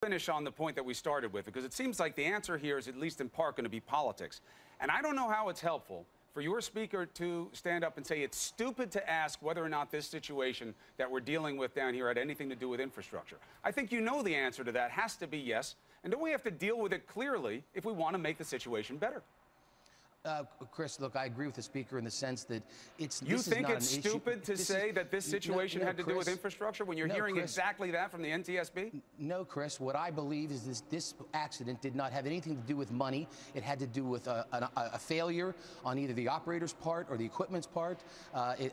Finish on the point that we started with, because it seems like the answer here is at least in part going to be politics. And I don't know how it's helpful for your speaker to stand up and say it's stupid to ask whether or not this situation that we're dealing with down here had anything to do with infrastructure. I think you know the answer to that has to be yes. And don't we have to deal with it clearly if we want to make the situation better? Chris, look, I agree with the speaker in the sense that it's. You think it's stupid to say that this situation had to do with infrastructure when you're hearing exactly that from the NTSB? No, Chris. What I believe is this accident did not have anything to do with money. It had to do with a failure on either the operator's part or the equipment's part.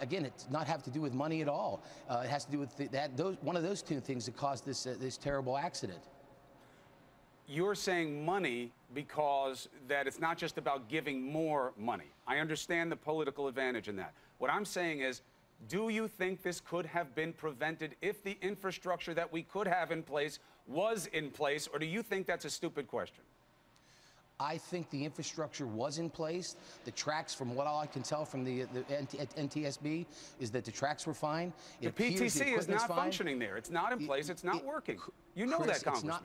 Again, it does not have to do with money at all. It has to do with one of those two things that caused this terrible accident. You're saying money because that it's not just about giving more money. I understand the political advantage in that. What I'm saying is, do you think this could have been prevented if the infrastructure that we could have in place was in place, or do you think that's a stupid question? I think the infrastructure was in place. The tracks, from what all I can tell from the NTSB, is that the tracks were fine. The PTC is not functioning there. It's not in place. It's not working. You know that, Congressman.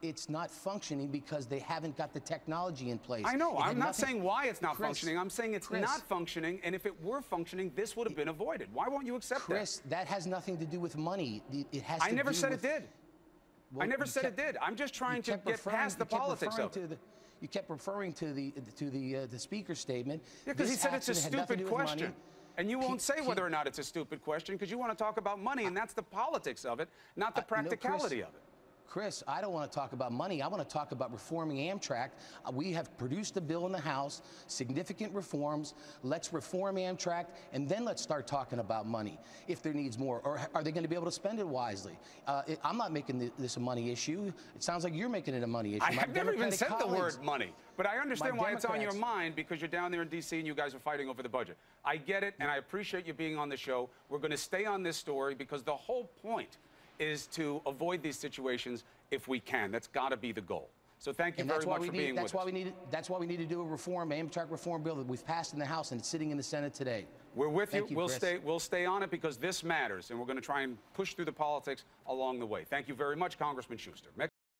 It's not functioning because they haven't got the technology in place. I know. I'm not saying why it's not functioning. I'm saying it's not functioning, and if it were functioning, this would have been avoided. Why won't you accept that? Chris, that has nothing to do with money. It has to do with... I never said it did. Well, I never said it did. I'm just trying to get past the politics of it. You kept referring to the speaker's statement. Yeah, because he said it's a stupid question. And you won't say whether or not it's a stupid question because you want to talk about money, and that's the politics of it, not the practicality of it. Chris, I don't want to talk about money. I want to talk about reforming Amtrak. We have produced a bill in the House, significant reforms. Let's reform Amtrak, and then let's start talking about money if there needs more. Or are they going to be able to spend it wisely? I'm not making this a money issue. It sounds like you're making it a money issue. I have never even said the word money, but I understand why it's on your mind because you're down there in D.C. and you guys are fighting over the budget. I get it, and I appreciate you being on the show. We're going to stay on this story because the whole point is to avoid these situations if we can. That's got to be the goal. So thank you very much for being with us. That's why we need to do a reform, Amtrak reform bill that we've passed in the House and it's sitting in the Senate today. We're with you. We'll stay on it because this matters, and we're going to try and push through the politics along the way. Thank you very much, Congressman Schuster.